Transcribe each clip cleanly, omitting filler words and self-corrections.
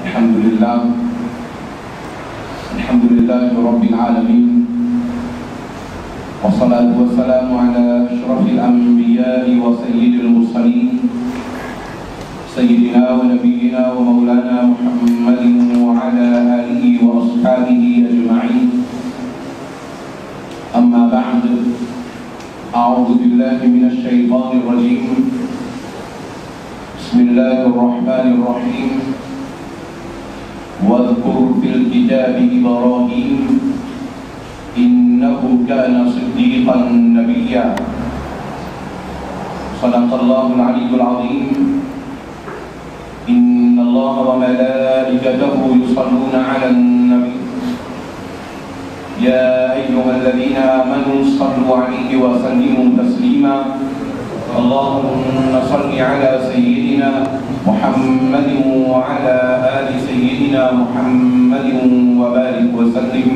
الحمد لله رب العالمين، والصلاة والسلام على أشرف الأنبياء وسيد المرسلين سيدنا ونبينا ومولانا محمد وعلى آله وأصحابه أجمعين. أما بعد، أعوذ بالله من الشيطان الرجيم. بسم الله الرحمن الرحيم. واذكر في الكتاب إبراهيم إنه كان صديقا نبيا. صدق الله العلي العظيم. إن الله وملائكته يصلون على النبي يا أيها الذين آمنوا صلوا عليه وسلموا تسليما. اللهم صل على سيدنا محمد وعلى آل سيدنا محمد وبارك وسلم.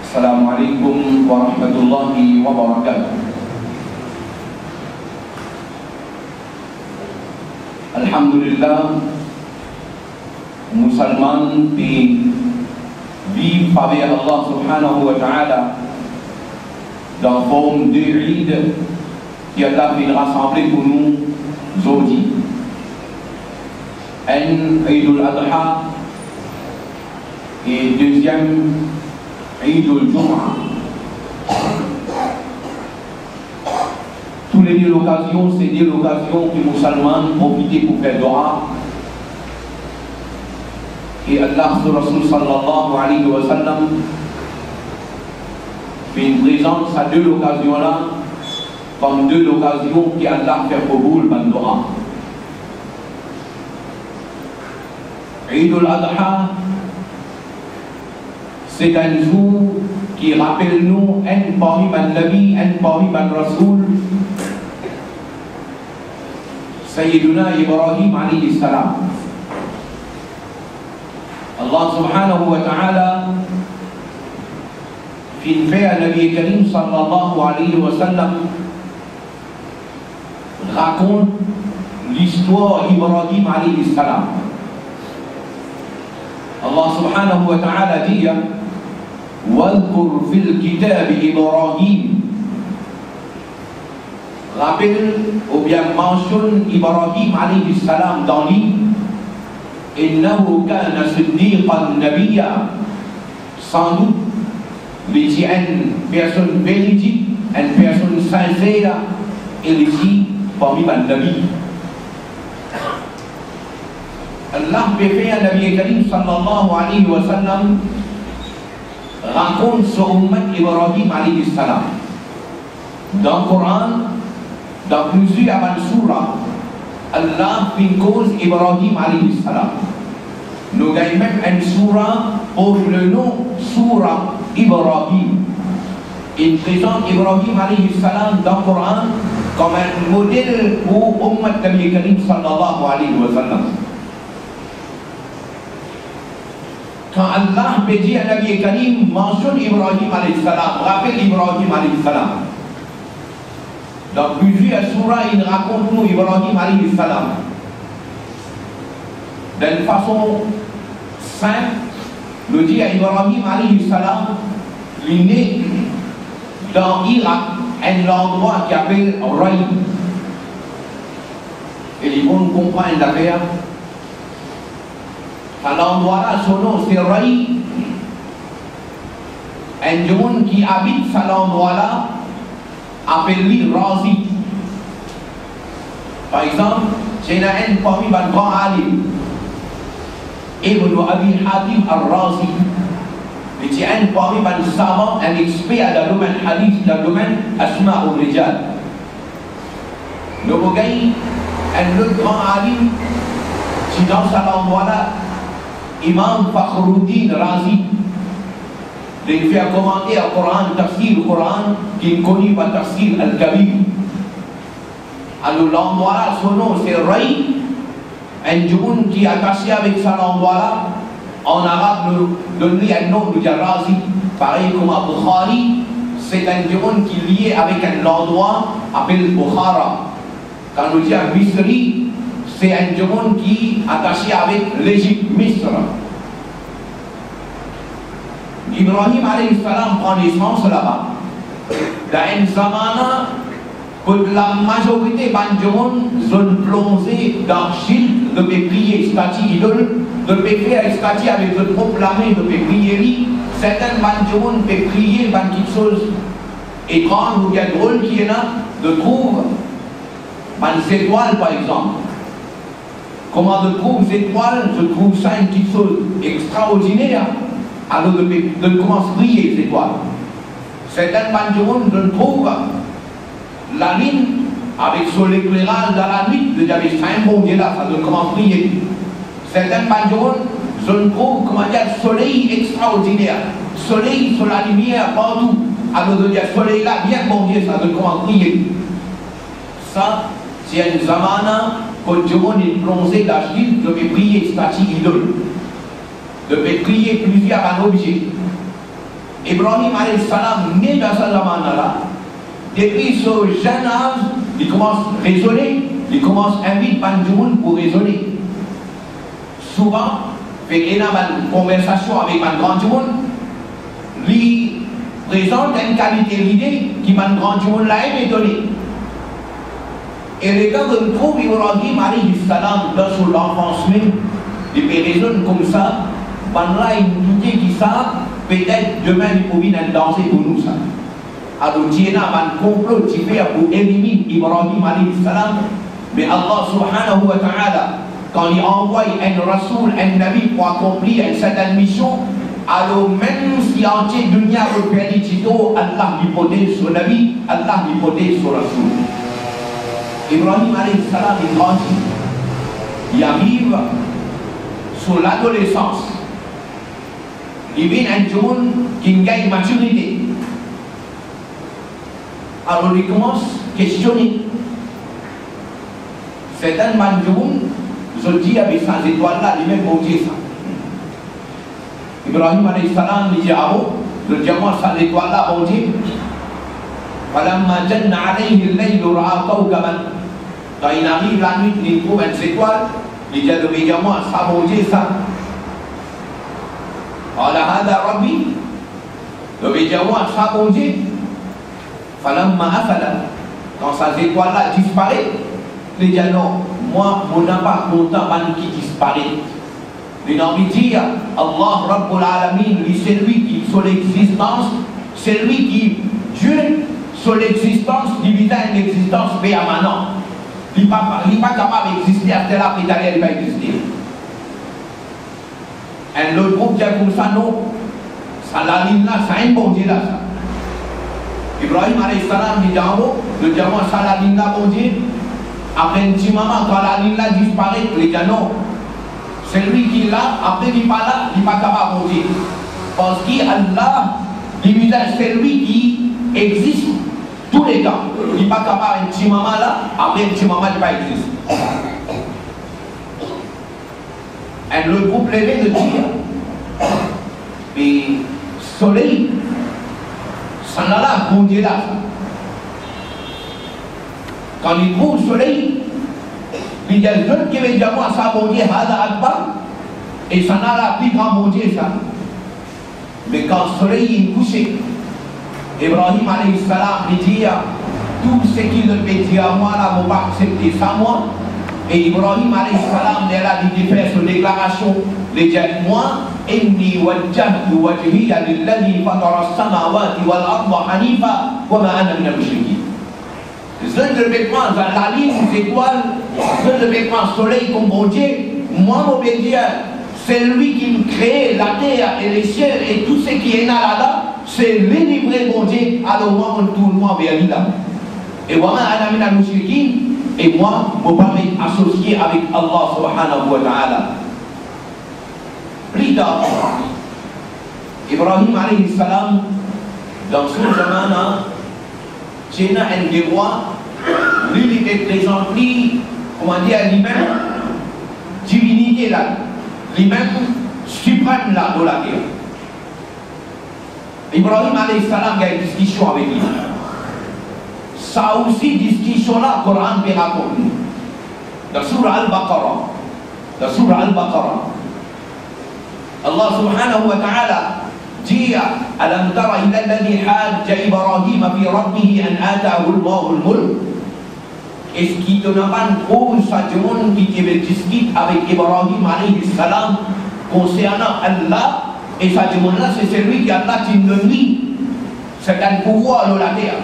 السلام عليكم ورحمة الله وبركاته. Alhamdulillah, musulman qui vivent avec Allah subhanahu wa ta'ala dans forme de Eid qui Allah vient rassembler pour nous aujourd'hui. Un Eid al-Adha et deuxième Eid al-Jum'ah. Tous les deux l'occasion, c'est deux l'occasion que les musulmans profitent pour faire dua. Et Allah Rasul sallallahu alayhi wa sallam fait une présence à deux l'occasion-là, comme deux l'occasion qui Allah fait pour vous le dua. Eid al-Adha, c'est un jour qui rappelle nous un parmi ban Nabi, un parmi ban Rasoul, Sayyiduna Ibrahim alayhi salam. Allah subhanahu wa ta'ala fait à Nabi Karim sallallahu alayhi wa sallam raconte l'histoire d'Ibrahim alayhi salam. Allah subhanahu wa ta'ala dit واذكر في الكتاب إبراهيم. Rappelle ou bien mentionne Ibrahim alayhi salam dans l'île. إنه كان صديقا نبيا. Sans doute, il dit une personne véridique, une personne sincère, il dit parmi les nabis. Allah fait à Nabi Karim sallallahu alayhi wa sallam raconte sur Ummat Ibrahim alayhi salam. Dans le Coran, dans plusieurs surahs, Allah fait cause Ibrahim alayhi salam. Nous avons même une surah pour le nom surah Ibrahim. Il présente Ibrahim alayhi salam dans le Coran comme un modèle pour Ummat Nabi Karim sallallahu alayhi wa sallam. Quand Allah dit à Nabi Karim, mentionne Ibrahim alayhi salam, rappelle Ibrahim alayhi salam. Dans plusieurs surahs, il raconte nous Ibrahim alayhi salam. D'une façon simple, nous dit à Ibrahim alayhi salam, il est né dans Irak, un endroit qui s'appelle Ray. Et les gens comprennent l'affaire. À l'endroit-là, son nom c'est Ray. Un monde qui habite à l'endroit-là appelle-lui Razi. Par exemple, j'ai un parmi les grands alim, Ibn Abi Hatim al-Razi. Il est un parmi les savants, un expert dans le domaine hadith, dans le domaine Asma al-Rijal. Nous avons un autre grand alim qui dans cet endroit-là, Imam Fakhruddin Razi. Il fait commenter le Coran, le tafsir du Coran, qui est connu par le tafsir al-Kabir. Alors l'endroit-là, son nom c'est Ray. Un jour qui est attaché avec cet endroit-là, en arabe, nous donne un nom de Razi. Pareil comme à Bukhari, c'est un jour qui est lié avec un endroit appelé Bukhara. Quand nous disons Misri, c'est un monde qui est attaché avec l'Égypte, Misr. Ibrahim alayhi salam prend naissance là-bas. Dans une zamana, que la majorité des gens sont plongés dans Chine, de prier, statue idole, de faire statue avec le proclamé, de prier. Certains gens peuvent prier dans quelque chose étrange ou bien drôle qui est là, de trouver des étoiles par exemple. Comment de trouver des étoiles, je trouve ça une petite chose extraordinaire. Alors de commencer à prier les étoiles. Certains gens je trouve la ligne avec son éclairage dans la nuit, il y avait 5 bon Dieu là, ça de commencer à prier. Certains gens je trouve comment dire soleil extraordinaire, soleil sur la lumière partout. Alors de dire soleil là, bien bon Dieu, ça de commencer à prier. Ça, c'est un zamana quand le monde est plongé dans la Chine, je vais prier statue idole. De prier plusieurs objets. Ibrahim alayhi salam, né dans ce zamana-là, depuis ce jeune âge, il commence à raisonner, il commence à inviter Banjoun pour raisonner. Souvent, il fait une conversation avec un grand monde, lui présente une qualité d'idée qui m'a grand monde l'a aimé donner. Et les gars que nous trouvons Ibrahim alayhi salam dans son enfance même, il raisonne comme ça. Là, il dit qui ça, peut-être demain il peut venir danser pour nous ça. Alors, il y a un complot qui fait pour éliminer Ibrahim alayhi salam, mais Allah subhanahu wa ta'ala, quand il envoie un rasoul, un nabi pour accomplir une certaine mission, alors même si entier dunya peut perdre, Allah lui protège son nabi, Allah lui protège son rasoul. Ibrahim alayhi salam, il grandit, il arrive sur l'adolescence. Il vient un jour qui gagne maturité. Alors il commence à questionner. Certains jours, je dis avec ces étoiles-là, les mêmes bon Dieu ça. Ibrahim alayhi salam dit ah bon, je dis moi ces étoiles-là bon Dieu. فلما جن عليه الليل رأى كوكبا. Quand il arrive la nuit, il trouve une étoile. Il dit moi ça bon Dieu ça. قال هذا ربي فبجواب صابون Dieu فلما أفل quand ces étoiles-là disparaissent il dit non moi mon pas content qui disparaît il a envie de dire Allah Rabbul Alamin c'est lui qui sur l'existence c'est lui qui Dieu sur l'existence il a une existence permanente il n'est pas capable d'exister à tel après il va exister. Et l'autre groupe qui a comme ça, non, ça la ligne là, ça a un bon Dieu là. Ibrahim alayhi salam dit en haut, le diamant, ça la ligne là, bon Dieu. Après un petit moment, quand la ligne là disparaît, il dit non, c'est lui qui est là, après il n'est pas là, il n'est pas capable, bon Dieu. Parce qu'Allah, c'est lui qui existe tous les temps. Il n'est pas capable, un petit moment là, après un petit moment, il ne va pas exister. Et le groupe levé de dire, mais soleil, ça n'a là, bon Dieu là. Quand il trouve le soleil, il y a le jeune qui veut dire moi, ça bon Dieu, Hada Akbar, et ça n'a là, plus grand bon Dieu ça. Mais quand le soleil est couché, Ibrahim alayhi salam lui dit, tout ce qu'il peut dire à moi là, on va accepter ça moi. Et Ibrahim alayhi salam, il a dit de faire son déclaration, il dit moi, inni wajjahtu wajhiya lilladhi fatara as-samawati wal arda hanifa wa ma ana min al-mushrikeen. Je ne vais pas dans la ligne des étoiles, je ne vais pas le soleil comme bon Dieu, moi m'obédir, c'est lui qui me crée la terre et les cieux et tout ce qui est là-dedans, c'est l'unique bon Dieu, alors moi on tourne moi vers lui là. Et wa ma ana min al-mushrikeen. Et moi, je ne peux pas m'associer avec Allah subhanahu wa ta'ala. Plus tard, Ibrahim alayhi salam, dans son zamana, il y a un des rois, lui il est présenté, comment dire, lui-même, divinité là, lui-même, suprême là dans la terre. Ibrahim alayhi salam a une discussion avec lui. Ça aussi, discussion là, le Coran peut raconter. Dans surah Al-Baqarah. Dans surah Al-Baqarah. Allah subhanahu wa ta'ala dit Alam tara ila alladhi hajja Ibrahim fi rabbih an ataahu Allahu al-mulk. Est-ce qu'il te n'a pas trop sa demande qui discute avec Ibrahim alayhi salam concernant Allah, et sa demande là c'est celui qui Allah qui donne c'est un pouvoir de la terre.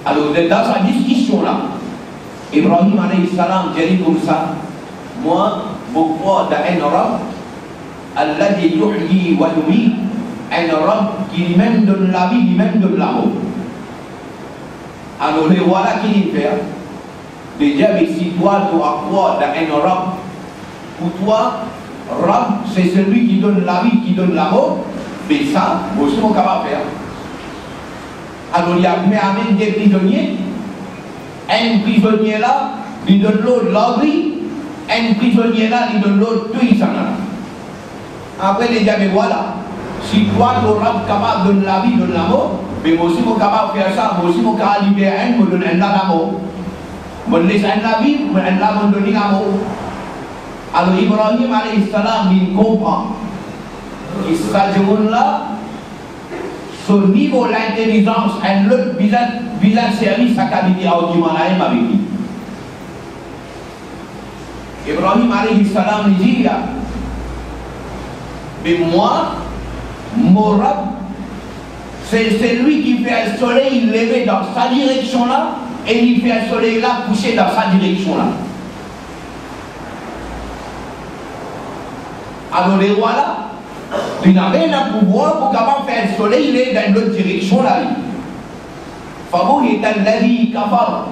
Alors dans sa discussion là, Ibrahim alayhi salam dit comme ça, moi je crois dans un Rabb alladhi yuhyi wa yumiit, un Rabb qui lui-même donne la vie, lui-même donne la mort. Alors les voilà qui dit faire. Déjà, mais si toi tu as croire dans un Rabb, pour toi, Rabb c'est celui qui donne la vie, qui donne la mort, mais ça, moi aussi on est capable de faire. Alors il y a amène des prisonniers, un prisonnier là, il donne l'autre l'abri, un prisonnier là, il donne l'autre tout, il s'en a. Après les diables, voilà, si toi tu es capable de donner la vie, donne la mort, mais moi aussi je suis capable de faire ça, moi aussi je suis capable de libérer un, me donner un la mort. Je laisse un la vie, mais un la me donne la mort. Alors Ibrahim alayhi salam, il comprend que ce monde-là, son niveau d'intelligence, un autre visage service sa qualité argument avec lui. Ibrahim alayhi salam dit, mais moi, mon Rabb, c'est celui qui fait le soleil lever dans sa direction là, et il fait le soleil là coucher dans sa direction là. Alors les rois là, ils n'avaient le pouvoir pour capable faire le soleil aller dans l'autre direction là. Fabou est un ladi kafar.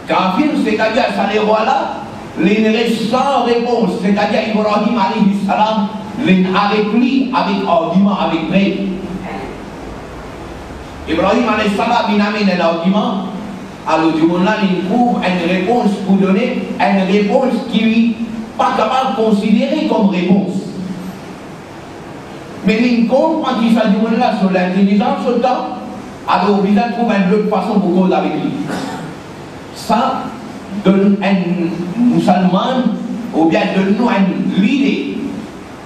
Kafir, c'est-à-dire ça les rois là, les restent sans réponse, c'est-à-dire Ibrahim alayhi salam, les avec lui, avec argument, avec preuve. Ibrahim alayhi salam, il amène un argument. Alors du moment là, il trouve une réponse pour donner, une réponse qui n'est pas capable de considérer comme réponse. Mais il comprend qu'il s'agit de là sur l'intelligence sur le temps, alors il a trouvé une autre façon pour causer avec lui. Ça donne un musulman, ou bien donne-nous l'idée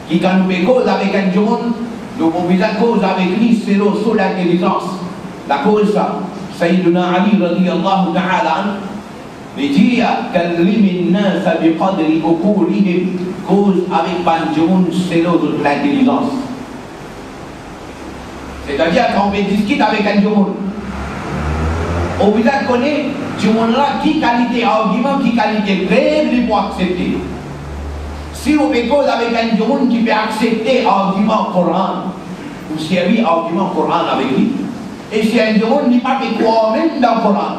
qui quand nous cause avec un monde, nous pouvons cause avec lui, c'est sur l'intelligence. La cause ça, Sayyiduna Ali radiyallahu ta'ala, il dit Kallim an-nas biqadri uqulihim, cause avec Banjoun, c'est l'intelligence. C'est-à-dire quand on discute avec un monde, on vous connaît du monde là qui qualité argument, qui qualité preuve, il peut accepter. Si on fait cause avec un monde qui peut accepter argument Coran, ou servir argument Coran avec lui, et si un monde n'est pas fait croire même dans le Coran,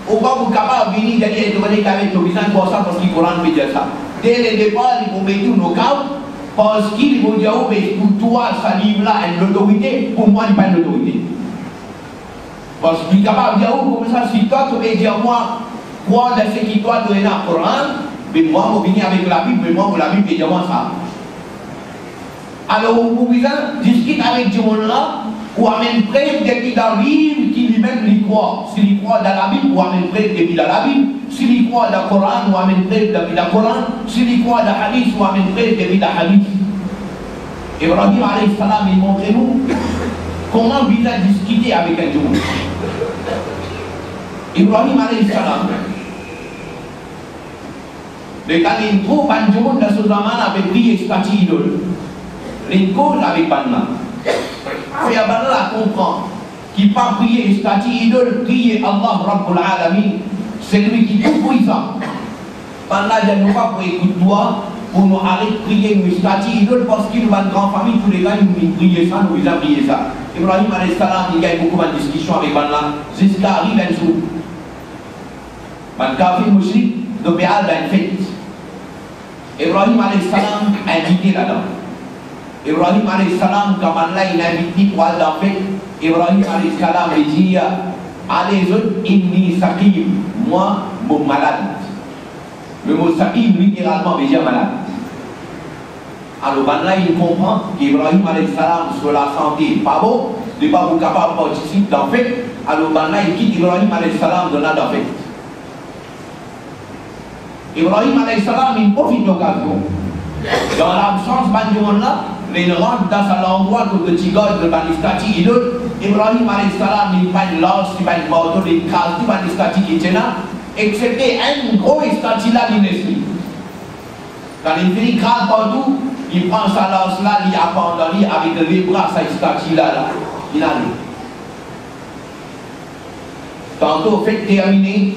on va vous capable de venir derrière demander qu'avec le visage pour ça parce que le Coran veut dire ça. Dès le départ, ils vont mettre nos cas parce qu'ils vont dire, oh, mais pour toi, ça livre-là a une autorité, pour moi, il n'y a pas d'autorité. Parce qu'il est capable de dire, oh, comme ça, si toi, tu veux dire, moi, croire dans ce qui doit donner dans le Coran, mais moi, je vais venir avec la Bible, mais moi, la Bible, je vais dire moi ça. Alors, vous pouvez discuter avec ce monde-là, ou amène preuve depuis dans le livre qui lui-même lui croit. S'il croit dans la Bible, ou amène preuve depuis dans la Bible. S'il croit dans le Coran, ou amène preuve depuis dans le Coran. S'il croit dans le Hadith, ou amène preuve depuis dans le Hadith. Ibrahim alayhi salam, il montre nous comment il a discuté avec un monde. Ibrahim alayhi salam, mais quand il trouve un monde dans ce zaman avec prié statue idole, il cause avec Banna. Faire Banna comprend qu'il ne pas prier statue idole, prier Allah Rabbul Alamin, c'est lui qui tout puissant. Banna ne nous pas pour écouter toi, pour nous arrêter de prier une statue idole parce qu'il nous a une grande famille, tous les gars nous prier ça, nous ont prié ça. Ibrahim alayhi salam, il gagne beaucoup de discussions avec Banna, jusqu'à arriver un jour. Man kafir mushrik, de Béal dans une fête. Ibrahim alayhi salam a invité là-dedans. Ibrahim alayhi salam, quand Allah il a invité pour aller dans la fête, Ibrahim alayhi salam il dit, allez autres, inni saqim, moi, mon malade. Le mot saqim, littéralement, veut dire malade. Alors Allah il comprend qu'Ibrahim alayhi salam sur la santé, pas bon, de ne pas vous capable de participer dans la fête. Alors Allah il quitte Ibrahim alayhi salam de la fête. Ibrahim alayhi salam, il profite de l'occasion. Dans l'absence de là, les rentrent dans l'endroit où le tigre de Banistati idole. Ibrahim alayhi salam, il prend l'os, il prend le marteau, il casse tout Banistati qui était là, excepté un gros statue là, l'inesprit. Quand il finit crâne partout, il prend sa lance là, il append avec les bras, sa statue là, il arrive. Tantôt, fait terminer,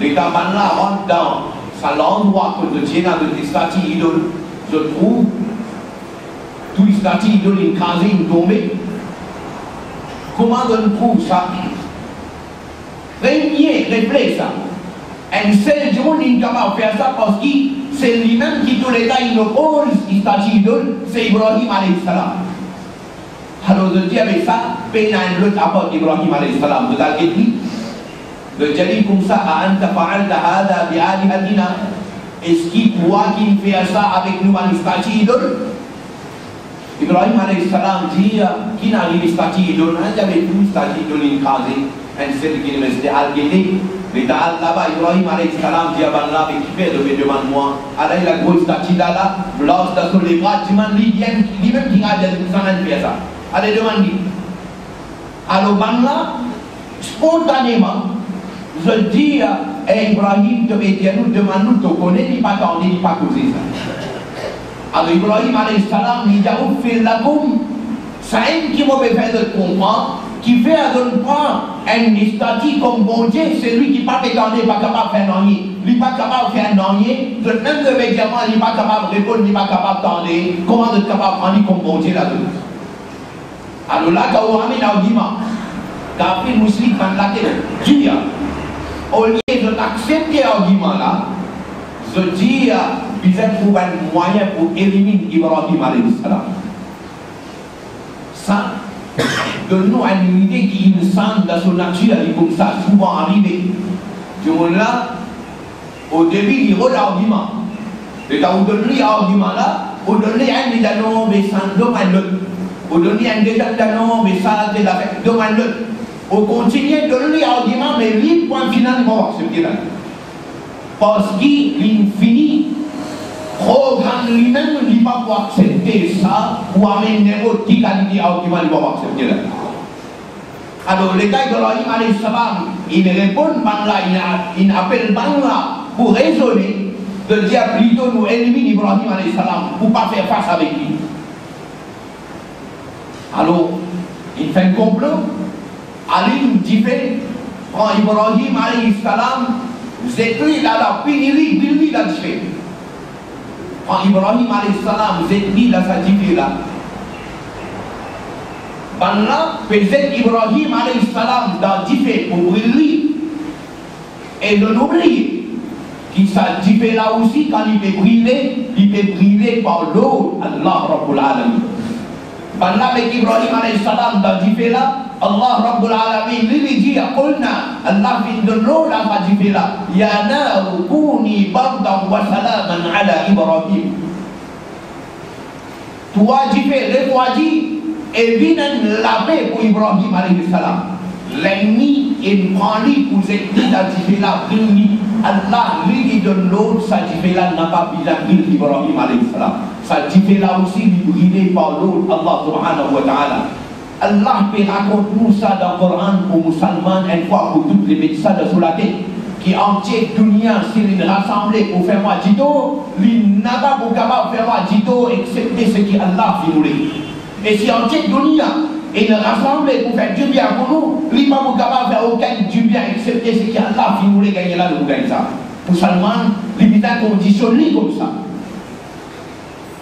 les gamins là rentrent dans l'endroit que le tient de des statues idoles. Je trouve tous les statues idoles écrasées, tombées. Comment on trouve ça? Premier réflexe, un seul jour, il est capable de faire ça parce que c'est lui-même qui, tous les temps, il oppose les statues idoles, c'est Ibrahim alayhi salam. Alors, je dis avec ça, peine à l'autre apport d'Ibrahim alayhi salam. Vous avez dit, le Jalil comme ça, Anta fa'alta hada bi alihatina. Est-ce qu'il croit qu'il fait ça avec nous, les statues idoles? Ibrahim alayhi salam dit, qui n'a rien les statues idoles? Il y avait tous les statues idoles écrasées. Un seul qui me s'était al-Guédé. Mais là-bas, Ibrahim alayhi salam dit à Allah, mais qui fait de demande-moi? Alors, il a gros statue là, blanche dans les bras, tu m'en dis, lui-même qui a des gens qui fait ça. Allez, demandez. Alors, là, spontanément, je dis à Ibrahim, te mettez nous, demande-nous, te connais, il pas tendé, il pas causé ça. Alors, Ibrahim alayhi salam, il a fait la gomme. C'est un qui m'a fait de comprendre, qui fait à ne pas un statut comme bon Dieu, c'est lui qui n'est pas prétendé, pas capable de faire non. Il n'est pas capable de faire non. Même le médicament, il n'est pas capable de répondre, il n'est pas capable d'attendre. Comment être capable de prendre comme bon Dieu là-dedans? Alors là, quand on amène l'argument, quand les musulmans prennent la tête, Dieu, au lieu d'accepter l'argument là, je dis, ils ont trouvé un moyen pour éliminer Ibrahim alayhi salam. Ça, donne-nous une idée qui me semble dans son nature, elle est comme ça, souvent arrivé. Du monde là, au début, il y a l'argument. Et quand vous donnez l'argument là, vous donnez un des non, mais ça demande l'autre. Vous donnez un des non, mais ça demande l'autre. Vous continuez de donner l'argument, mais lui, point final, il va accepter là. Parce qu'il finit, programme lui-même, il va pas accepter ça, ou amener autre qui a dit l'argument, il va accepter là. Alors, les gars d'Ibrahim alayhi salam, ils répondent par là, ils appellent par là pour raisonner, de dire plutôt nous éliminer Ibrahim alayhi salam pour ne pas faire face avec lui. Alors, il fait un complot. Ali nous dit, prend Ibrahim alayhi salam, vous êtes lui là, la pénurie, lui là, tu fais. Prend Ibrahim alayhi salam, vous êtes lui là, ça dit là. Là, peut-être Ibrahim alayhi salam dans différé pour briller et de l'oublier. Qui ça dit là aussi, quand il peut briller par l'eau, Allah Rabbul Alamin. Là, avec Ibrahim alayhi salam dans différé là, Allah Rabbul Alamin lui dit, Allah vient de l'eau là, va dire là, Ya naru kuni bardan wa salaman ala Ibrahim. Toi, différé, refroidi. Et vient la paix pour Ibrahim alayhi salam. L'ennemi est pris pour cette identité là, Allah lui donne l'autre, ça dit là n'a pas besoin de Ibrahim alayhi salam. Ça dit là aussi brûlé par l'autre, Allah subhanahu wa ta'ala. Allah peut raconter nous ça dans le Coran pour musulmans, une fois pour toutes les médecins de sous la tête. Qui entière dunia, s'il est rassemblé pour faire moi dito, il n'a pas pour capable de faire moi dito, excepté ce qui Allah fait voulait. Et si en tête dunia et le rassembler pour faire du bien pour nous, il n'est pas capable de faire aucun du bien excepté ce qu'Allah qui voulait gagner là, de gagner ça. Pour seulement, il est conditionné comme ça.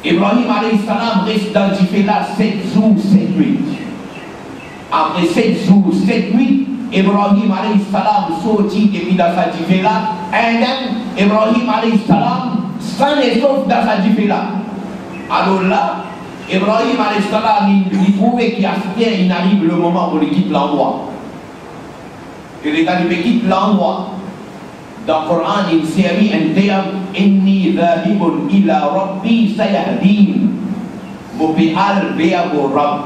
Ibrahim alayhi salam reste dans le là 7 jours, 7 nuits. Après 7 jours, 7 nuits, Ibrahim alayhi salam sortit depuis dans sa diffé là. Et Ibrahim alayhi salam s'en est sauf dans sa diffé là. Alors là, Ibrahim alayhi salam, il trouvait qu'il arrive le moment où il quitte l'endroit. Et quand il quitte l'endroit, dans le Coran, il s'est mis un terme Inni dhahibun ila rabbi sayahdin. Mubi'al bi'abu rabb.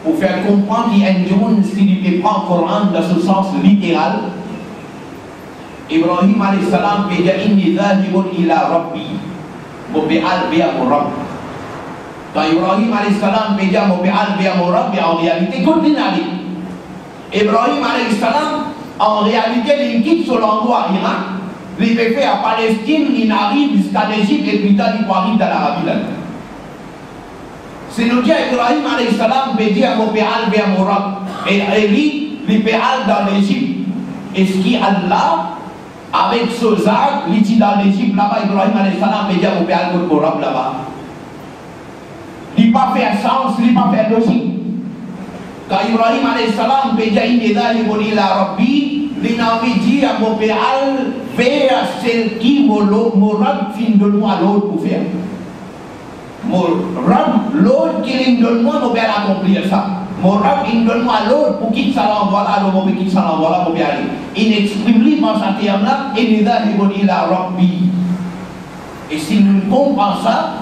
Pour faire comprendre qu'il y a un jour, s'il ne prend le Coran dans ce sens littéral, Ibrahim alaihissalam dia inni zahibun ila rabbi mubi'al biya murab. Quand Ibrahim alaihissalam dia mubi'al biya murab, en réalité continue. Ibrahim alaihissalam en réalité il quitte sur l'endroit Irak, il fait à Palestine, il arrive jusqu'à l'Égypte et puis il arrive dans l'Arabie. C'est le dia Ibrahim alaihissalam dia mubi'al biya murab et lui il bi'al dans l'Égypte. Et ce qui Allah avec ce Zach, il dit dans l'Égypte là-bas, Ibrahim alaihissalam dia mubi'al biya murab là-bas. Il n'a pas fait sens, il n'a pas fait logique. Quand Ibrahim alaihissalam dia inni zahibun ila rabbi, il n'a pas dit à mubi'al vers celle qui murab fin de moi l'autre pour faire. Morab, l'autre qui donne-moi, nous allons accomplir ça. Morab, il donne-moi l'autre pour qu'il s'en envoie là, pour qu'il s'en envoie là, pour bien aller. Il exprime lui dans ce terme-là, et il a la Rabbi. Et si nous comprenons ça,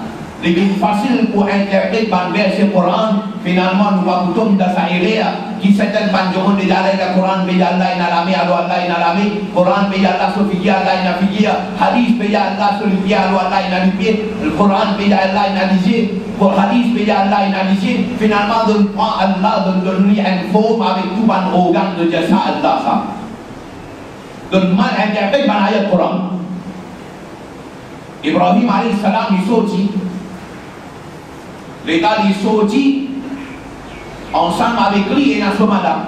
c'est facile pour interpréter par verset Coran. Finalement, nous va plutôt dans sa area qui certaines bandes de la Coran, mais Allah n'a la alors Allah n'a la Coran, mais Allah Sophie, Allah n'a figé, Hadith, mais Allah Sophie, alors Allah n'a lié, le Coran, mais Allah n'a lisé, pour Hadith, mais Allah n'a lisé. Finalement, on prend Allah, on lui une forme avec tout un organe de dire ça, Allah ça. Donc, mal interprété par l'ayat Coran. Ibrahim alayhi salam, il sortit. L'état il sortit ensemble avec lui et la madame.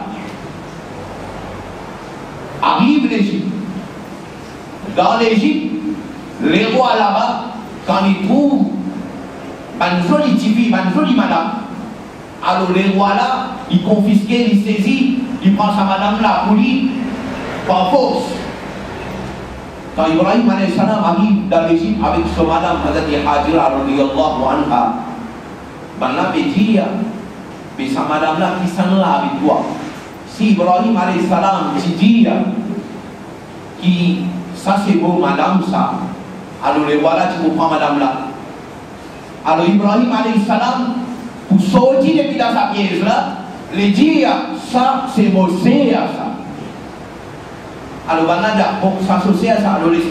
Arrive l'Égypte. Dans l'Égypte, les rois là-bas, quand ils trouvent une jolie fille, une jolie madame, alors les rois là, ils confisquent, ils saisissent, ils prennent sa madame là pour lui, par force. Quand Ibrahim alayhi salam arrive dans l'Égypte avec sa madame, Hazrat Hajira radiyallahu anha, Bana dit, mais sa madame là qui s'en là avec toi. Si Ibrahim alayhi salam dit qui ça c'est beau madame ça, alors les voilà tu comprends madame là. Alors Ibrahim alayhi salam pour sortir depuis dans sa pièce là, les dire ça c'est beau c'est ça. Alors Bana dit pour s'associer à ça, alors laissez.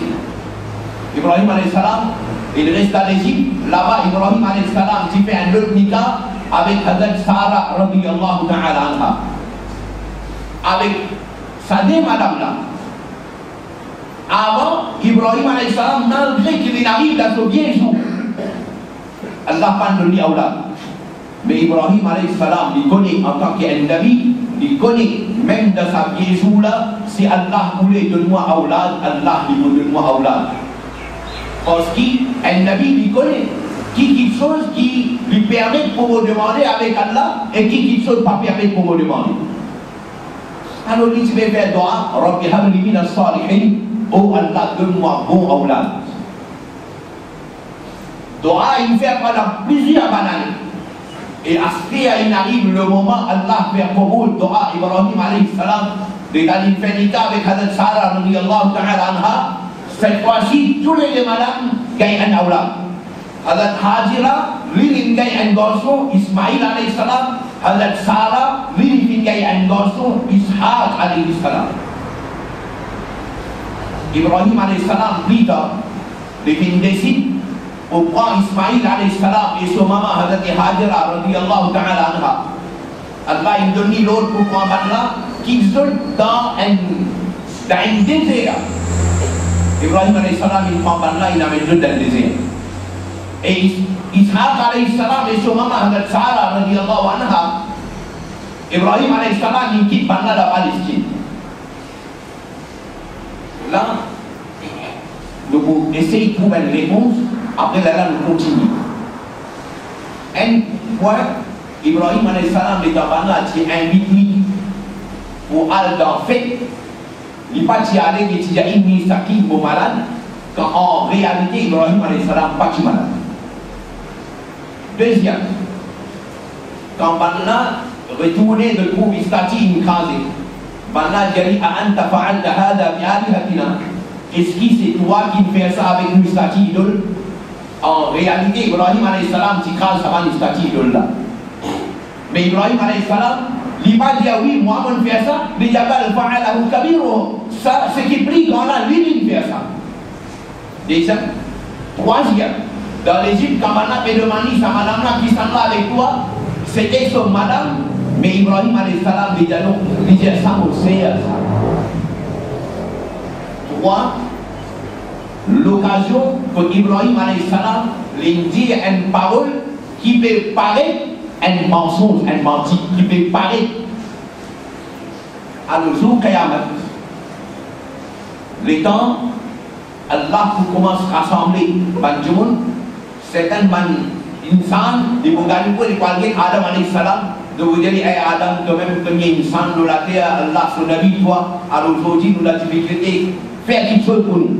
Ibrahim alayhi salam il reste à l'Égypte, là-bas Ibrahim alayhi salam il fait un autre nikah avec Hazrat Sarah radiyallahu ta'ala anha. Avec sa deux madame là. Avant, Ibrahim alayhi salam, malgré qu'il arrive dans ce bien jour, Allah pas donné aulad. Mais Ibrahim alayhi salam, il connaît en tant qu'un nabi, il connaît même dans sa bien jour là, si Allah voulait donner-moi aulad, Allah il veut donner-moi aulad. Parce qu'un nabi il connaît qui chose qui lui permet pour me demander avec Allah et qui chose pas permet pour me demander. Alors il dit faire doa, Rabbi habli min as-salihin, oh Allah donne-moi bon aulad. Doa il fait pendant plusieurs années. Et après il arrive le moment Allah fait pour doa Ibrahim alayhi salam, il fait nikah avec Hazrat Sarah radiyallahu ta'ala anha. Cette fois-ci, tous les deux madames gagnent un aulad. Hazrat Hajira, lui, il gagne un garçon, Ismaïl alayhi salam. Hazrat Sarah, lui, il gagne un garçon, Ishaq alayhi salam. Ibrahim alayhi salam, plus tard, il décide pour prendre Ismaïl alayhi salam et son maman, Hazrat Hajira, radiyallahu ta'ala anha. Allah, il donne l'autre pour prendre là, qu'ils sont dans un désert. Ibrahim alayhi salam, il prend là, il amène l'autre dans le désert. Et Ishaq alayhi salam et son maman Hazrat Sarah radiyallahu anha, Ibrahim alayhi salam il quitte Banna la Palestine. Là, nous essayons de trouver une réponse, après là nous continuons. Un point, Ibrahim alayhi salam est dans Banna, il invite pour aller dans fait, il n'est pas allé, il a une sakine pour malade, quand en réalité Ibrahim alayhi salam n'est pas malade. Deuxième, quand Banna retourné de trouver une statue écrasée, Banna dit à Anta fa'alta hada bi alihatina, est-ce que c'est toi qui fais ça avec une statue idole? En réalité, Ibrahim alayhi salam t'écrase avant une statue idole là. Mais Ibrahim alayhi salam, Il va dire oui, moi, je fais ça, mais il y a pas le fa'alahu kabiruhum. Ça, ce qui est plus grand là, lui, il fait ça. Déjà, troisième, dans l'Égypte, quand madame est demandé, sa madame là qui s'en va avec toi, c'était son madame, mais Ibrahim alayhi salam dit non, il dit ça aussi, ça. Trois, l'occasion pour Ibrahim alayhi salam lui dire une parole qui peut paraître un mensonge, un menti, qui peut paraître à le jour Qiyamah. Le temps, Allah commence à rassembler Banjoun, certains insan, di Bugani pun dipanggil Adam AS, de vous dire, Adam, toi-même, premier insan de la terre, Allah, son Nabi, toi, alors aujourd'hui, nous la difficulté, faire quelque chose pour nous.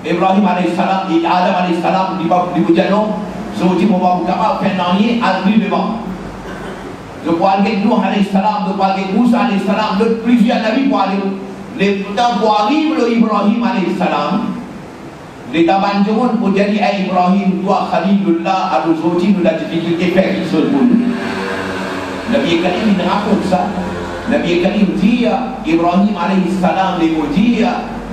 Ibrahim AS et Adam AS, di vous dire non, aujourd'hui, on va vous capable de faire rien à lui devant. De parler de Nuh AS, de parler de Moussa AS, de plusieurs Nabis pour aller. Les temps pour arriver le Ibrahim AS, les tabanjoun pour dire à Ibrahim, toi Khalilullah, à aujourd'hui nous la difficulté de faire quelque chose pour nous. Nabi Karim il raconte ça. Nabi Karim dit Ibrahim alayhi salam, il vous dit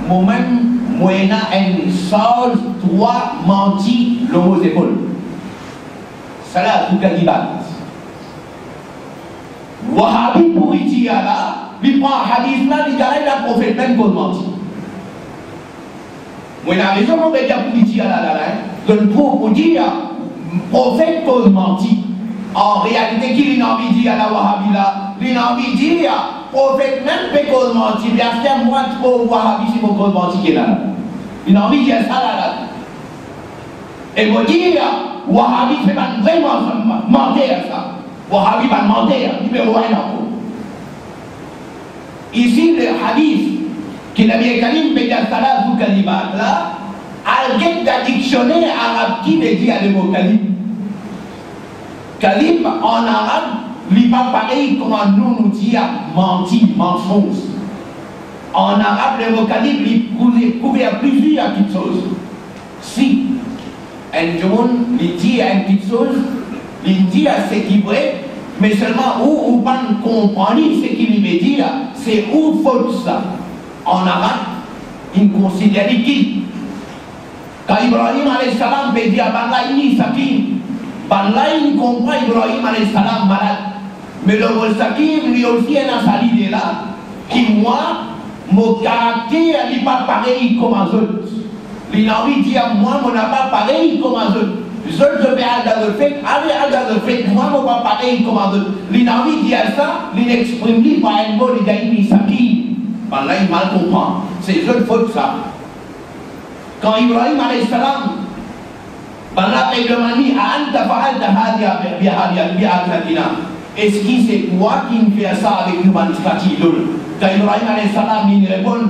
moi-même, moi j'ai une seule, trois menti l'homo épaules. Ça là, tout est libat. Wahhabi pour y dire là, il prend un hadith là, il dit la prophète même pour mentir. Moi, j'ai raison, on va dire pour dire là, le pour dire, prophète cause menti. En réalité, qui l'a envie de dire à la Wahhabi là, il a envie de dire, prophète même peut cause menti, mais à ce moment, pour Wahhabi, c'est pour cause menti qui est là. Il a envie de dire ça là. Et vous dire, Wahhabi fait pas vraiment mentir ça. Wahhabi va mentir, il peut rien en ici, le hadith, qui Nabi Karim peut dire salat ou kalimat là, il y a un dictionnaire arabe qui veut dire le mot kalim. Kalim en arabe, il n'est pas pareil comme nous disons menti, mensonge. En arabe, le mot kalim, il couvre plusieurs petites choses. Si un jour, il dit une petite chose, il dit à ce qui est vrai, mais seulement où on pas comprendre ce qu'il veut dire, c'est où faut ça. En arabe, il considère qui. Quand Ibrahim alayhi salam veut dire Banlaïni Sakim, Banlaïni comprend Ibrahim alayhi salam malade. Mais le mot Sakim, lui aussi, est dans sa idée là, qui moi, mon caractère n'est pas pareil comme un autre. Il a envie de dire, moi, mon n'est pas pareil comme un autre. Je vais aller dans le fait, moi, je ne suis pas pareil comme un autre. Il a envie de dire ça, il exprime par un mot, il dit Sakim. Ben là, il mal comprend. C'est une faute ça. Quand Ibrahim alayhi salam, ben là, il demande est-ce que c'est toi qui me fais ça avec une statue idole? Quand Ibrahim alayhi salam, il répond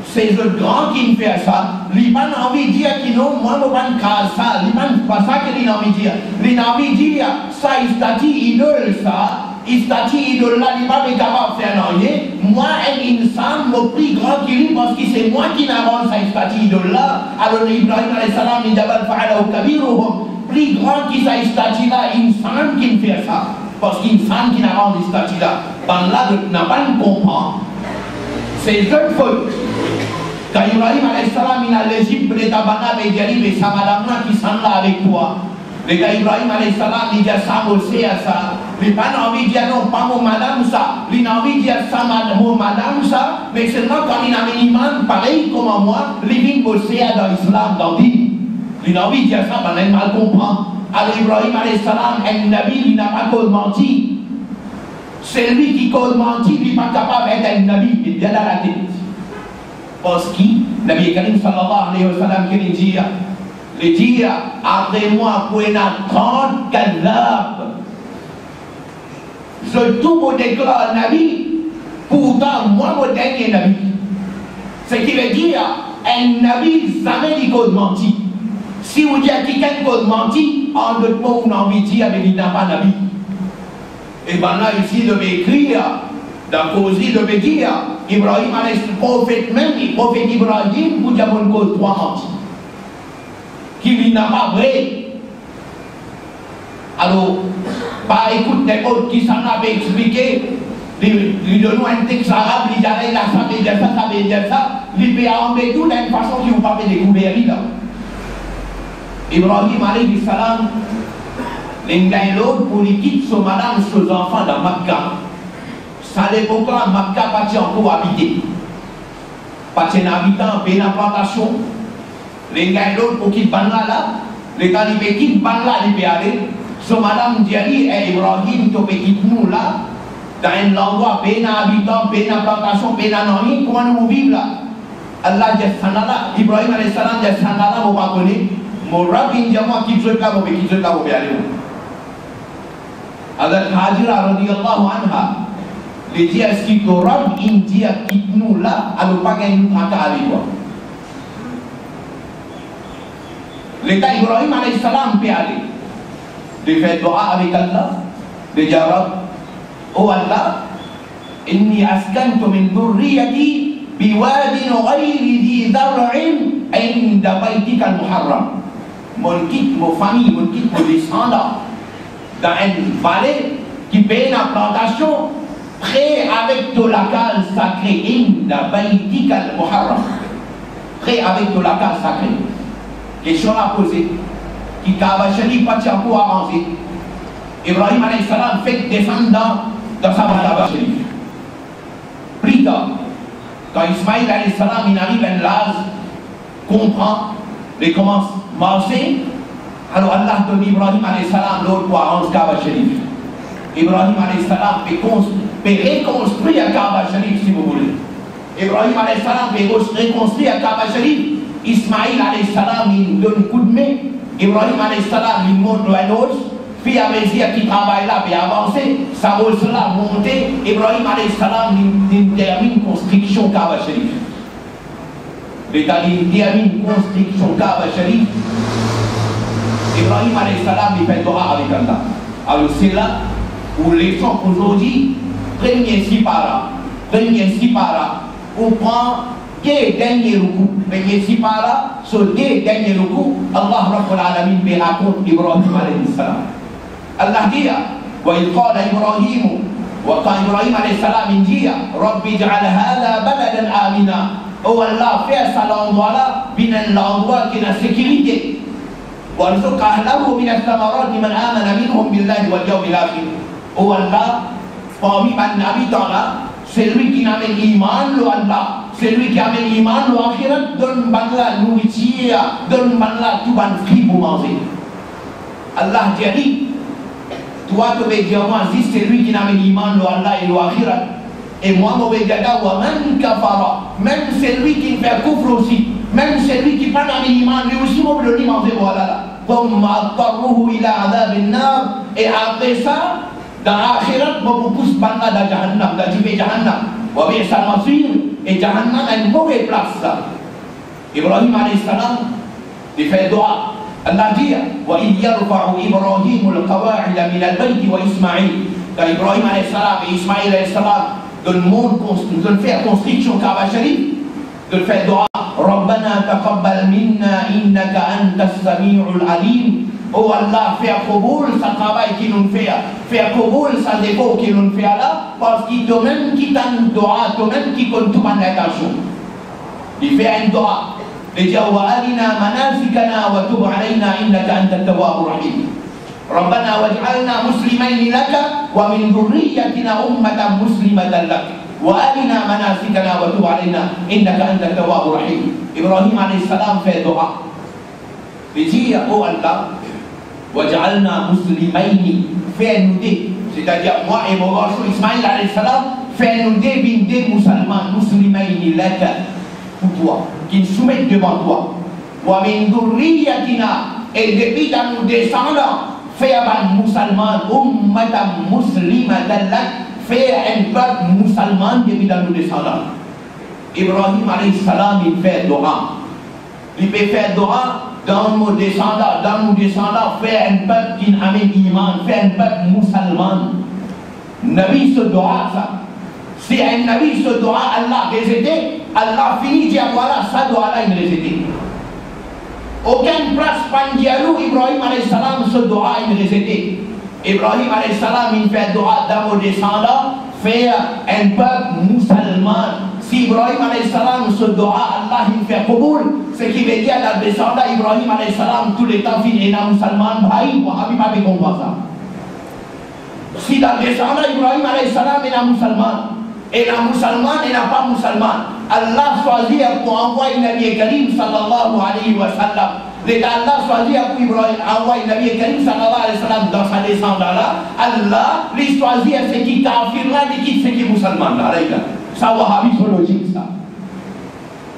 c'est le grand qui me fait ça. Il n'a pas envie de dire que non, moi, je ne vais pas ça. Il n'a pas ça qu'il a envie de dire. Il a envie de dire ça, il statue idole ça. Il statue idole là, il n'est pas capable de faire rien. Moi, un insan, le plus grand qu'il est, parce que c'est moi qui n'avance cette statue idole là. Alors, Ibrahim alayhi salam, il dit fa'alahu kabiruhum. Plus grand qui cette statue là, insan qui me fait ça. Parce qu'insan qui n'avance cette statue là. Ben là, je n'ai pas de comprendre. C'est une faute. Quand Ibrahim alayhi salam, il a l'Égypte, les tabanas, il dit, mais sa madame là qui s'en là avec toi. Les gars, Ibrahim alayhi salam, il dit ça aussi à ça. Il n'a pas envie de dire non, pas mon madame ça. Il a envie de dire ça, mon madame ça. Mais seulement quand il a un imam pareil comme moi, il vient bosser dans l'islam, dans l'île. Il a envie de dire ça, ben il mal comprend. Alors Ibrahim alayhi salam, un nabi, il n'a pas cause menti. C'est lui qui cause menti, il n'est pas capable d'être un nabi, il est bien dans la tête. Parce que Nabi Karim sallallahu alayhi wa sallam qui dit après moi pour une 30 kadhab. Je tout me déclare Nabi, pourtant moi mon dernier Nabi. Ce qui veut dire un Nabi jamais dit cause menti. Si vous dites à quelqu'un cause menti, en d'autres mots on a envie de dire mais il n'a pas Nabi. Et bien là ici de m'écrire dans causerie de me dire Ibrahim le prophète même, le prophète Ibrahim pour dire une cause trois menti. Qu'il n'a pas vrai. Alors, Pas écoute des autres qui s'en avaient expliqué. Ils donnent un texte arabe, ils allaient là, ça veut dire ça, ça veut dire ça. Ils paient en tout d'une façon qui vous pas découvert là. Ibrahim alayhi salam, les gars l'autre pour les quitter son madame, ses enfants dans Makkah. Ça l'époque là, Makkah pas encore habité. Pas un habitant, pas une plantation. Les gars l'autre pour quitter Banla là, les talibés quittent Banla, ils peuvent aller. So madame dit Ibrahim, tu peux quitter nous là, dans un endroit, pas un habitant, pas une plantation, pas un nom, comment nous vivons là? Allah dit Sanala, Ibrahim alayhi salam dit Sanala, vous ne connaissez pas. Mon rab India, moi qui je là, vous qui je là, vous aller. Alors Hajira radiyallahu anha, les dit est-ce que rab India quitte nous là, alors pas gagner nous tracas avec toi. L'état Ibrahim alayhi salam peut aller. De faire dua avec Allah, de dire oh Allah, inni askantu min dhurriyati biwadin ghayri dhi dhar'in inda baytika al-muharram. Mon quitte, mon famille, mon quitte, mon descendant dans une vallée qui paye une plantation près avec de la cale sacrée inda baytika al-muharram. Près avec de la cale sacrée. Question à poser. Qui Kaaba Sharif pas encore avancé. Ibrahim alayhi salam fait descendre dans sa Kaaba Sharif. Plus tard, quand Ismaïl alayhi salam il arrive à l'âge, comprend, il commence à marcher, alors Allah donne Ibrahim alayhi salam l'autre pour avancer Kaaba Sharif. Ibrahim alayhi salam peut reconstruire Kaaba Sharif si vous voulez. Ibrahim alayhi salam peut reconstruire Kaaba Sharif. Ismaïl alayhi salam il donne un coup de main. Ibrahim alayhi salam il monte loin d'autre, puis à mesure qu'il travaille là, puis avancer, ça va cela monter. Ibrahim alayhi salam il termine construction Kaaba Sharif. Il termine construction Kaaba Sharif. Ibrahim alayhi salam il fait dua avec Allah. Alors c'est là où les gens aujourd'hui, premier sipara, on prend des derniers recours, premier sipara, sur des derniers recours, Allah Rabbul Alamin me raconte Ibrahim alayhi salam. Allah dit, وإذ قال إبراهيم وقال إبراهيم عليه السلام il dit, ربي اجعل هذا بلدا آمنا. Oh Allah, fais ça l'endroit là, bien l'endroit qui est la sécurité. وارزق أهله من الثمرات من آمن منهم بالله واليوم الآخر. Oh Allah, parmi mes habitants là, celui qui n'amène iman le Allah, celui qui amène iman le akhirat, donne-moi la nourriture, donne-moi la tout ban fruit pour manger. Allah dit, toi tu veux dire moi, si celui qui n'amène iman le Allah et le akhirat, et moi je vais dire wa man kafara, même celui qui fait kufr aussi, même celui qui pas n'amène iman, lui aussi je vais lui manger voilà là. Comme aqarruhu ila adab an-nar, et après ça, dans l'akhirat, je vous pousse dans Jahannam, dans Jahannam. Wa bi'sal masir, et Jahannam a une mauvaise place là. Ibrahim alayhi salam, il fait dua. Allah dit, wa il yarfa'u Ibrahim al-qawa'ida min al-bayt wa Ismaïl. Quand Ibrahim alayhi salam et Ismaïl alayhi salam de faire construction Kaaba Sharif, de faire dua. Rabbana taqabbal minna innaka antas sami'ul alim. Oh Allah, faire Koboul, ça travail qui nous fait, faire Koboul, ça défaut qui nous fait là, parce qu'il toi-même qui t'a une doa, toi-même qui compte tout mon attention. Il fait un doa, il dit, wa alina manasikana wa tub alayna innaka anta tawwabur rahim. Rabbana waj'alna muslimayn laka wa min dhurriyyatina ummatan muslimatan lak. Wa alina manasikana wa tub alayna innaka anta tawwabur rahim. Ibrahim alayhi salam fait doa. Il dit, oh Allah, waj'alna muslimayni, fais-nous des, c'est-à-dire moi et mon garçon Ismaïl alayhi salam, fais-nous des musulmans, muslimayni laka, pour toi, qui nous soumettent devant toi. Wa min dhurriyyatina, et depuis dans nos descendants, fais un musulman, ummatan muslimatan lak, fais un peuple musulman depuis dans nos descendants. Ibrahim alayhi salam, il fait dua. Il peut faire dua dans nos descendants, faire un peuple qui amène iman, faire un peuple musulman. Nabi se doit ça. Si un Nabi se doit Allah résider, Allah finit de dire voilà, ça doit Allah une résider. Aucune place Pandialou, Ibrahim alayhi salam se doit une résider. Ibrahim alayhi salam, il fait doa dans vos descendants, faire un peuple musulman. Si Ibrahim alayhi salam, ce doa, Allah il fait Qaboul, ce qui veut dire dans le descendant Ibrahim alayhi salam, tous les temps, il est un musulman, bhai, Wahhabi pas comprendre ça. Si dans le descendant Ibrahim alayhi salam, il est un musulman, et un musulman, il n'est pas musulman, Allah choisit pour envoyer Nabi Karim sallallahu alayhi wa sallam. Allah choisit pour Ibrahim, envoyer Nabi Karim sallallahu alayhi wa sallam dans sa descendant là. Allah lui choisit ce qui kafir là, et qui ce qui est musulman là. Ça Wahhabi c'est logique ça.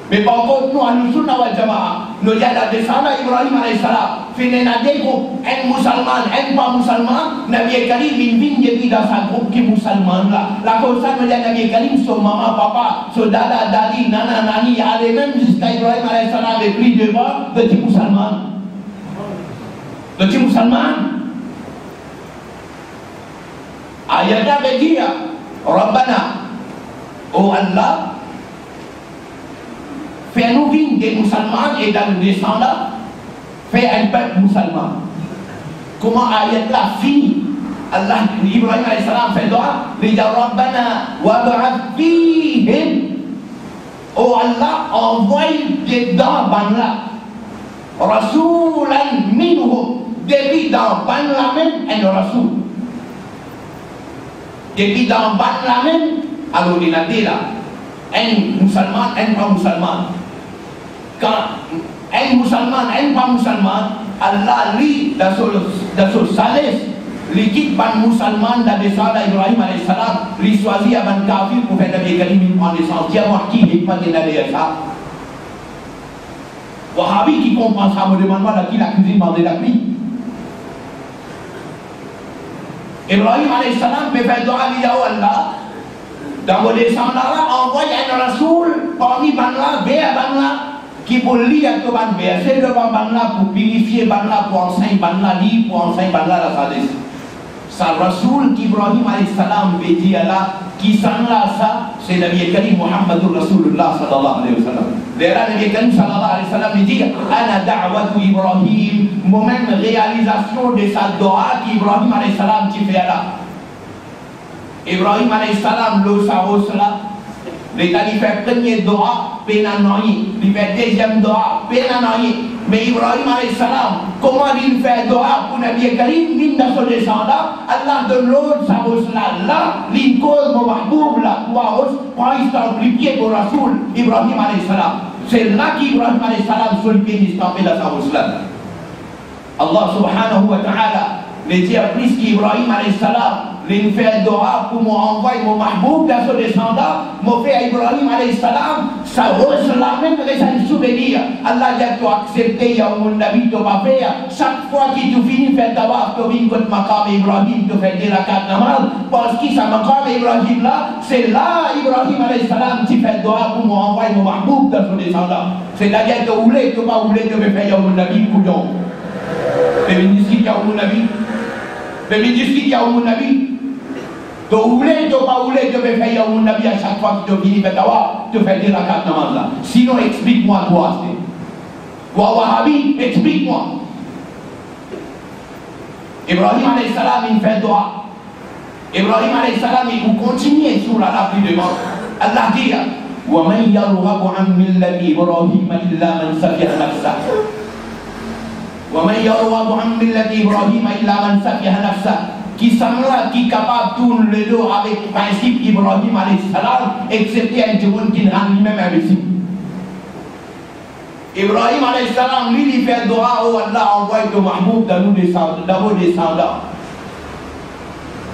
Mais par contre nous, Ahlus Sunnah wal Jama'a, nous y a la descendant Ibrahim alayhi salam, finit à des groupes, un musulman, un pas musulman, Nabi Karim il vient depuis dans sa groupe qui est musulman là. La cause ça nous y a Nabi Karim, son maman, papa, son dada, dadi, nana, nani, allez même jusqu'à Ibrahim alayhi salam et plus devant de petit musulman. De petit musulman. Ayatnya veut dire, Rabbana, oh Allah, fais-nous vivre des musulmans et dans le descendant, fais un peuple musulman. Comment ayat là finit? Allah, Ibrahim alayhi salam fait doa, il dit Rabbana wa ba'ath fihim. Oh Allah, envoie dedans Banla, Rasulan minhum, depuis dans Banla même, un Rasoul. Depuis dans Banla même, alors il a dit là, un musulman, un pas musulman. Quand un musulman, un pas musulman, Allah lui, dans son salis, lui quitte un musulman dans le descendant d'Ibrahim alayhi salam, lui choisit avant kafir pour faire Nabi Karim en descendant. Tiens, moi qui n'est pas derrière ça. Wahhabi qui comprend ça, me demande moi qui la cuisine mandé la pluie. Ibrahim alayhi salam peut faire doa à Allah. Dans vos descendants là, envoyez un rasoul parmi Banla, vers Banla, qui pour lire un ban verset devant Banla, pour purifier Banla, pour enseigner Banla, lire, pour enseigner Banla la sadis. Ça rasoul qu'Ibrahim alayhi salam veut dire là, qui s'en là ça, c'est Nabi Karim Muhammadur Rasulullah sallallahu alayhi wa sallam. Là, Nabi Karim sallallahu alayhi wa sallam dit, Ana da'watu Ibrahim, moi-même réalisation de sa doa qu'Ibrahim alayhi salam qui fait là. Ibrahim alayhi salam, l'eau saros là, l'État il fait premier doa, pénanoï, il fait deuxième doa, pénanoï. Mais Ibrahim alayhi salam, comment il fait doa pour Nabi Karim, il dans son descendant, Allah donne l'eau saros là, il cause mon mahboub là, quand il s'est pour Rasoul, Ibrahim alayhi salam. C'est là qu'Ibrahim alayhi salam, sur le pied, il s'est dans saros là. Allah subhanahu wa ta'ala, les dire plus qu'Ibrahim alayhi salam, il fait doa pour m'envoyer mon mahboub dans son descendant, mon fait Ibrahim alayhi salam, ça rose la même que ça le souvenir. Allah dit tu accepter, ya mon Nabi, tu vas faire. Chaque fois que tu finis de faire tabac, tu viens contre Maqam Ibrahim, tu fais la carte namaz, parce que ça Maqam Ibrahim là, c'est là Ibrahim alayhi salam qui fait doa pour m'envoyer mon mahboub dans son descendant. C'est-à-dire que vous voulez, tu vas vouloir, tu vas faire ya mon Nabi, couillon. Mais vous dites ya mon Nabi. Mais vous dites ya mon Nabi. Tu voulais, tu pas voulais, tu veux faire un Nabi à chaque fois que tu finis de tawa, tu fais la carte namaz là. Sinon, explique-moi toi. Wahhabi, explique-moi. Ibrahim alayhi salam, il fait doa. Ibrahim alayhi salam, il continue sur la pluie de mort. Allah dit, وَمَنْ يَرْغَبُ عَنْ مِلَّةِ إِبْرَاهِيمَ إِلَّا مَنْ سَفِهَ نَفْسَهُ وَمَنْ يَرْغَبُ عَنْ مِلَّةِ إِبْرَاهِيمَ إِلَّا مَنْ سَفِهَ نَفْسَهُ qui sont là, qui est capable de tourner le dos avec le principe Ibrahim alayhi salam, excepté un monde qui rend lui-même imbécile. Ibrahim alayhi salam, lui, il fait doa, oh Allah, envoie le mahboub dans vos descendants.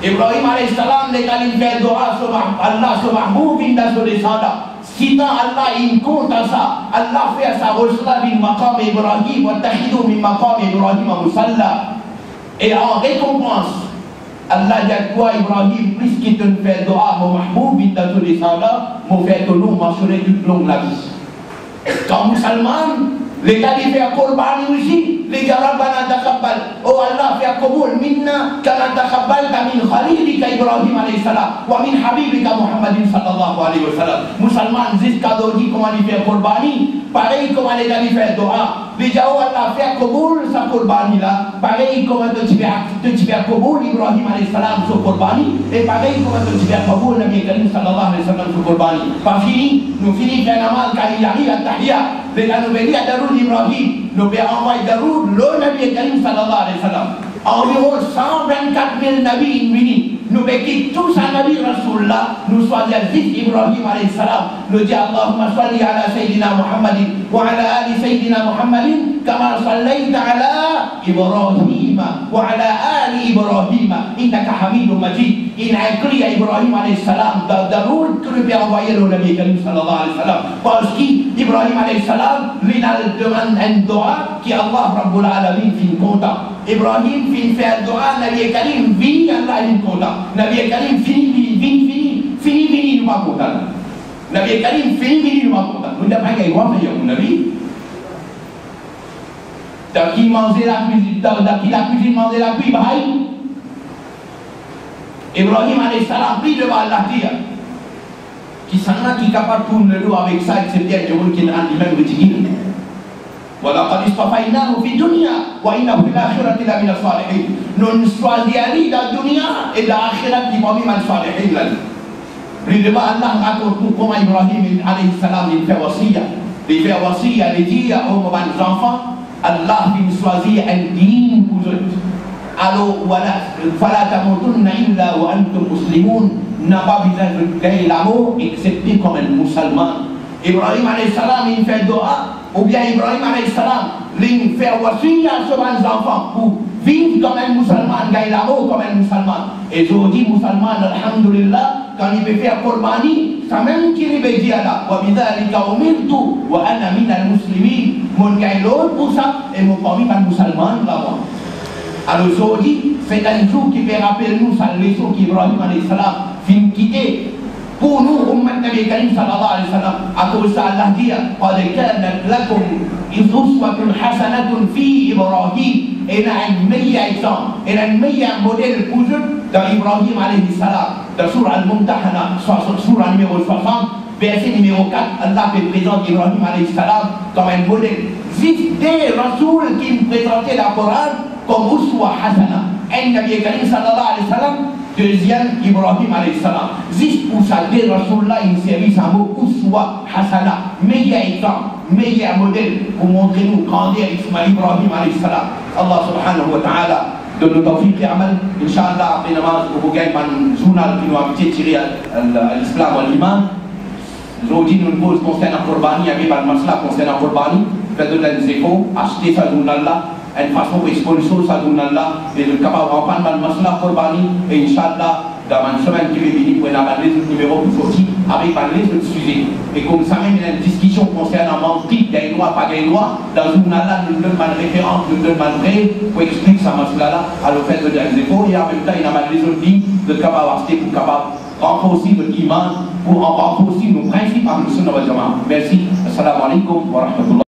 Ibrahim alayhi salam, il fait doa, Allah, ce mahboub, dans son descendant. Sinon Allah, il compte à ça. Allah fait sa rusla min maqam Ibrahim, wa tahidu min maqam Ibrahim musalla. Et en récompense, Allah dit à toi Ibrahim, plus qu'il te fait doa, mon mahboub, dans tous les descendants, mon fait que nous mentionner toute longue la vie. Quand musulman, l'État dit faire Qurban aussi, les Rabbana taqabbal. Oh Allah, fait Qaboul minna, kama taqabbalta min khalilika Ibrahim alayhi salam, wa min habibika Muhammadin sallallahu alayhi wa sallam. Musulman, jusqu'à d'aujourd'hui, comment il fait Qurbani, pareil comme l'État dit faire doa. Les jauh Allah fait kabul sa qurbani là. Pareil comme tu fais kabul Ibrahim alayhi salam sa qurbani. Et pareil comme tu fais kabul Nabi Karim sallallahu alayhi wa sallam sa qurbani. Pas fini, nous finissons un amal quand il arrive à Tahiyya. Nous venons à Daroud Ibrahim. Nous envoyons Daroud le Nabi Karim sallallahu alayhi wa sallam. Environ 124 000 nabis venus. Nous béquons tous un Nabi Rasulullah. Nous choisissons Ibrahim alayhi salam. Nous disons Allahumma salli ala Sayyidina Muhammadin wa ala ali Sayyidina Muhammadin kama sallaita ala Ibrahim wa ala ali Ibrahim innaka Hamidum Majid. Il a écrit à Ibrahim alayhi salam dans route que lui a envoyé le Nabi Karim sallallahu alayhi wa sallam. Parce qu'Ibrahim alayhi salam lui demande un dua qui Allah Rabbul Alamin fin content. Ibrahim fin fait un dua, Nabi Karim vini Allah fin content. Nabi Karim fini nous pas content. Nabi Karim fini nous pas content. Nous n'avons pas gagné quoi faire pour Nabi. Dans qui manger la cuisine, dans qui la cuisine manger la cuisine, bahai. Ibrahim alayhi salam pris devant Allah dia. Qui sana qui capable tourner le dos avec ça, excepté un jour qui n'a lui-même retiré. وَلَقَدْ اصْطَفَيْنَاهُ فِي الدُّنْيَا وَإِنَّهُ فِي الْآخِرَةِ لَمِنَ الصَّالِحِينَ. Nous choisissons dans la dunya et dans l'akhirat qui parmi les salihin. Puis devant Allah raconte comment Ibrahim alayhi salam il fait wasiya. Il fait wasiya, il dit aux enfants, Allah il choisit un digne pour eux. Alors, فَلَا تَمُوتُنَّ إِلَّا وَأَنْتُمْ مُسْلِمُونَ. N'a pas besoin de gagner l'amour excepté comme un musulman. Ibrahim alayhi salam il fait dua. Ou bien Ibrahim alayhi salam, il fait aussi à ses enfants pour vivre comme un musulman, gagner l'amour comme un musulman. Et je dis musulman, alhamdulillah, quand il peut faire Qurbani, ça même qu'il veut dire là, wa bidhalika umirtu wa ana min al-muslimin. Mon gagne l'autre pour ça, et mon parmi pas musulman là-bas. Alors je dis, c'est un jour qui peut rappeler nous sa leçon qu'Ibrahim alayhi salam fin quitter. Pour nous, Ummat Nabi Karim sallallahu alayhi wa sallam, à cause de Allah dit, قَدْ كَانَتْ لَكُمْ أُسْوَةٌ حَسَنَةٌ فِي إِبْرَاهِيمَ. Il a un meilleur exemple, il a un meilleur modèle pour eux dans Ibrahim alayhi salam. Dans Surah Al-Mumtahana, Surah numéro 60, verset numéro 4, Allah présente Ibrahim alayhi salam comme un modèle. Juste des Rasouls qui présentaient la Coran comme Uswa Hasana. Un Nabi Karim sallallahu alayhi wa sallam. Deuxième, Ibrahim alayhi salam. Juste pour ça, des Rasulullah, il service un mot Uswa Hasana. Meilleur exemple, meilleur modèle pour montrer nous grandir Ibrahim alayhi salam. Allah subhanahu wa ta'ala donne le tawfiq et amal. Inch'Allah, après namaz, vous gagnez un journal qui nous a tiré à l'islam ou à l'iman. Aujourd'hui, nous nous posons concernant Qurbani, il y avait pas de masla concernant Qurbani. Faites de l'inzéco, achetez ça journal-là. Une façon de sponsor ça journal-là. Et le capable de reprendre le masla Qurbani. Et Inch'Allah, dans une semaine qui est venue, pour avoir les autres numéros pour sortir, avec les autres sujets. Et comme ça, même il y a une discussion concernant mentir, gain droit, pas gain droit. Dans ce journal-là, nous donnons une référence, nous donnons une vraie pour expliquer ça masla-là à le fait de l'inzéco. Et en même temps, il y a les autres lignes de capable d'acheter pour capable renforcer notre iman, pour renforcer nos principes à nous. Merci. Assalamu alaikum wa rahmatullah.